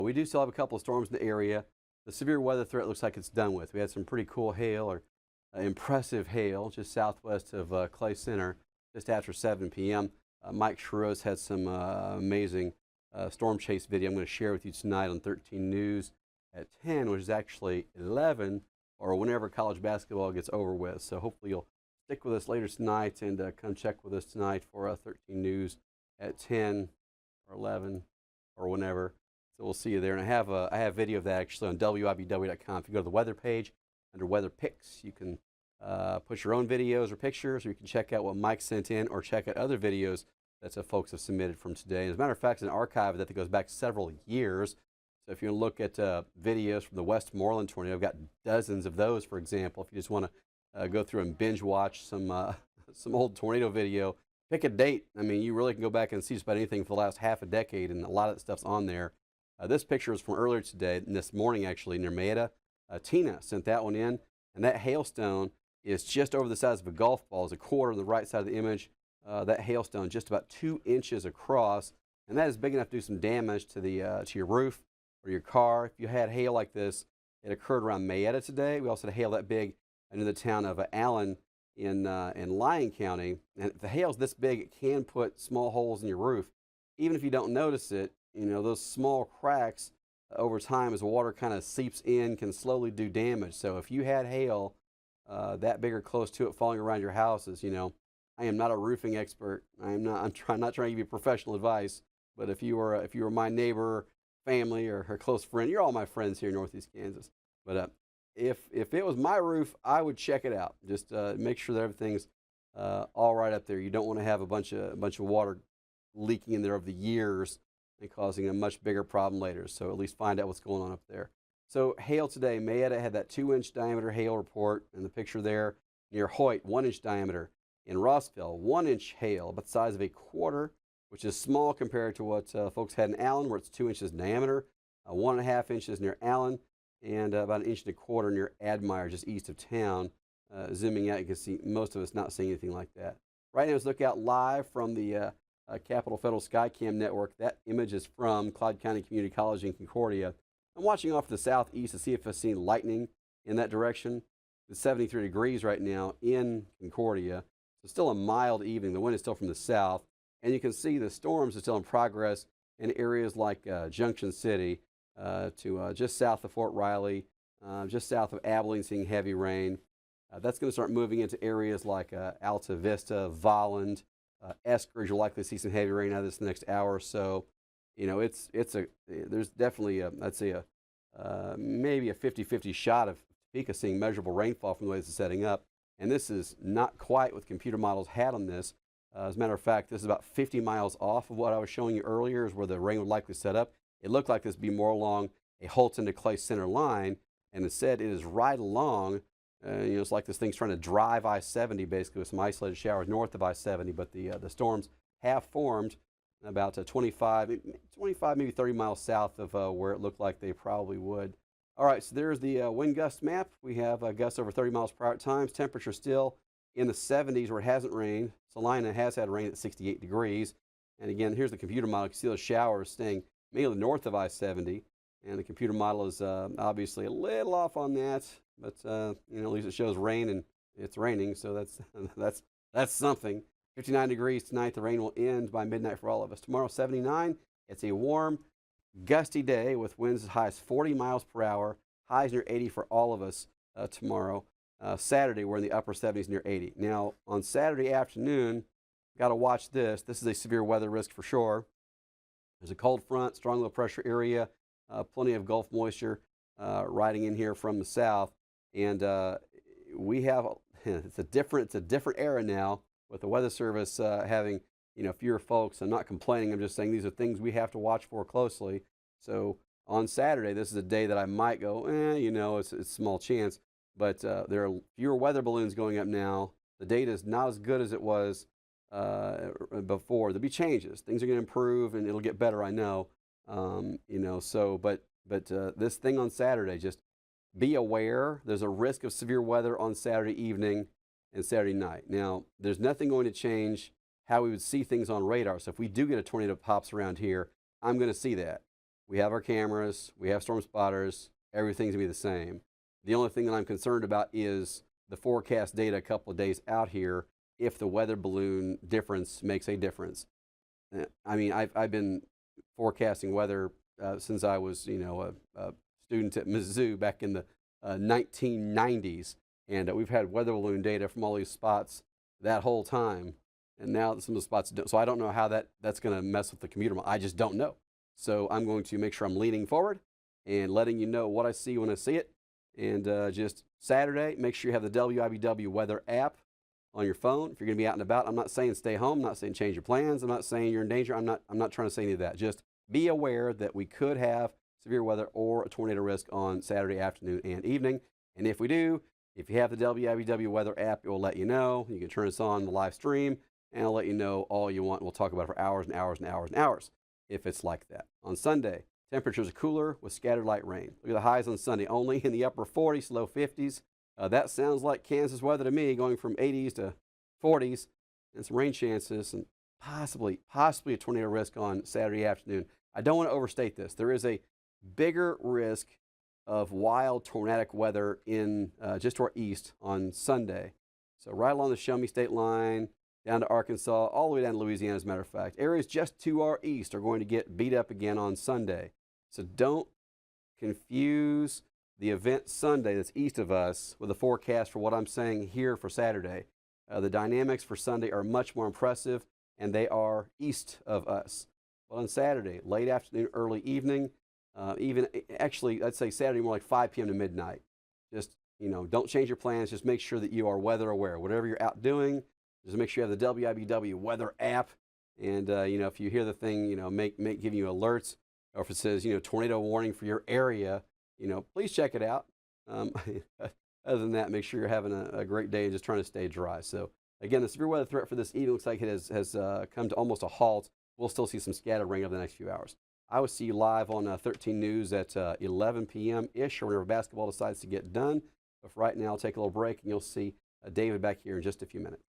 We do still have a couple of storms in the area. The severe weather threat looks like it's done with. We had some pretty cool hail or impressive hail just southwest of Clay Center just after 7 p.m. Mike Shiro's had some amazing storm chase video I'm going to share with you tonight on 13 News at 10, which is actually 11 or whenever college basketball gets over with. So hopefully you'll stick with us later tonight and come check with us tonight for 13 News at 10 or 11 or whenever. So we'll see you there. And I have video of that actually on WIBW.com. If you go to the weather page under weather pics, you can put your own videos or pictures, or you can check out what Mike sent in or check out other videos that folks have submitted from today. As a matter of fact, it's an archive that goes back several years. So if you look at videos from the Westmoreland tornado, I've got dozens of those, for example. If you just want to go through and binge watch some old tornado video, pick a date. I mean, you really can go back and see just about anything for the last half a decade, and a lot of that stuff's on there. This picture is from earlier today, this morning actually, near Maeda. Tina sent that one in, and that hailstone is just over the size of a golf ball. It's a quarter on the right side of the image. That hailstone just about 2 inches across, and that is big enough to do some damage to your roof or your car. If you had hail like this, it occurred around Maeda today. We also had hail that big in the town of Allen in Lyon County. And if the hail's this big, it can put small holes in your roof. Even if you don't notice it, you know, those small cracks over time as the water kind of seeps in can slowly do damage. So if you had hail that big or close to it falling around your houses, you know, I am not a roofing expert. I'm not trying to give you professional advice. But if you were my neighbor, family, or her close friend, you're all my friends here in Northeast Kansas. But if it was my roof, I would check it out. Just make sure that everything's all right up there. You don't want to have a bunch of water leaking in there over the years and causing a much bigger problem later. So at least find out what's going on up there. So hail today, Maeda had that 2-inch diameter hail report in the picture there. Near Hoyt, 1-inch diameter. In Rossville, 1-inch hail, about the size of a quarter, which is small compared to what folks had in Allen, where it's 2 inches in diameter. 1.5 inches near Allen, and about 1.25 inches near Admire, just east of town. Zooming out, you can see most of us not seeing anything like that. Right now, let's look out live from the Capitol Federal Skycam Network. That image is from Clyde County Community College in Concordia. I'm watching off to the southeast to see if I've seen lightning in that direction. It's 73 degrees right now in Concordia. So still a mild evening. The wind is still from the south. And you can see the storms are still in progress in areas like Junction City to just south of Fort Riley, just south of Abilene, seeing heavy rain. That's going to start moving into areas like Alta Vista, Volland, Eskridge. You'll likely see some heavy rain out of this next hour or so. You know, there's definitely I'd say maybe a 50-50 shot of Topeka seeing measurable rainfall from the way this is setting up. And this is not quite what computer models had on this. As a matter of fact, this is about 50 miles off of what I was showing you earlier, is where the rain would likely set up. It looked like this would be more along a Holton to Clay Center line, and instead it is right along. You know, it's like this thing's trying to drive I-70 basically with some isolated showers north of I-70, but the storms have formed about 25, maybe 30 miles south of where it looked like they probably would. All right, so there's the wind gust map. We have gusts over 30 miles per hour at times. Temperature still in the 70s where it hasn't rained. Salina has had rain at 68 degrees. And again, here's the computer model. You can see those showers staying mainly north of I-70. And the computer model is obviously a little off on that. But, you know, at least it shows rain and it's raining. So that's something. 59 degrees tonight. The rain will end by midnight for all of us. Tomorrow, 79. It's a warm, gusty day with winds as high as 40 miles per hour. Highs near 80 for all of us tomorrow. Saturday, we're in the upper 70s near 80. Now, on Saturday afternoon, got to watch this. This is a severe weather risk for sure. There's a cold front, strong low pressure area, plenty of Gulf moisture riding in here from the south. And we have, it's a different era now with the Weather Service having, you know, fewer folks. I'm not complaining. I'm just saying these are things we have to watch for closely. So on Saturday, this is a day that I might go, you know, it's a small chance. But there are fewer weather balloons going up now. The data is not as good as it was before. There'll be changes. Things are going to improve, and it'll get better, I know. You know, so, but this thing on Saturday, just be aware. There's a risk of severe weather on Saturday evening and Saturday night. Now, there's nothing going to change how we would see things on radar. So if we do get a tornado that pops around here, I'm going to see that. We have our cameras, we have storm spotters, everything's gonna be the same. The only thing that I'm concerned about is the forecast data a couple of days out here if the weather balloon difference makes a difference. I mean, I've been forecasting weather since I was, a student at Mizzou back in the 1990s, and we've had weather balloon data from all these spots that whole time, and now some of the spots don't. So I don't know how that's going to mess with the commuter model. I just don't know. So I'm going to make sure I'm leaning forward and letting you know what I see when I see it. And just Saturday, make sure you have the WIBW weather app on your phone. If you're going to be out and about, I'm not saying stay home. I'm not saying change your plans. I'm not saying you're in danger. I'm not trying to say any of that. Just be aware that we could have severe weather or a tornado risk on Saturday afternoon and evening. And if we do, if you have the WIBW weather app, it will let you know. You can turn us on the live stream, and I'll let you know all you want. We'll talk about it for hours and hours and hours and hours if it's like that. On Sunday, temperatures are cooler with scattered light rain. Look at the highs on Sunday, only in the upper 40s, low 50s. That sounds like Kansas weather to me, going from 80s to 40s, and some rain chances, and possibly a tornado risk on Saturday afternoon. I don't want to overstate this. There is a bigger risk of wild tornadic weather in just to our east on Sunday. So right along the Show Me State line, down to Arkansas, all the way down to Louisiana, as a matter of fact. Areas just to our east are going to get beat up again on Sunday. So don't confuse the event Sunday that's east of us with the forecast for what I'm saying here for Saturday. The dynamics for Sunday are much more impressive, and they are east of us. But on Saturday, late afternoon, early evening, even actually, I'd say Saturday more like 5 p.m. to midnight. Just, don't change your plans. Just make sure that you are weather aware. Whatever you're out doing, just make sure you have the WIBW weather app. And, if you hear the thing, giving you alerts, or if it says, tornado warning for your area, please check it out. Other than that, make sure you're having a great day and just trying to stay dry. So again, the severe weather threat for this evening looks like it has come to almost a halt. We'll still see some scattered rain over the next few hours. I will see you live on 13 News at 11 p.m.-ish, or whenever basketball decides to get done. But for right now, I'll take a little break, and you'll see David back here in just a few minutes.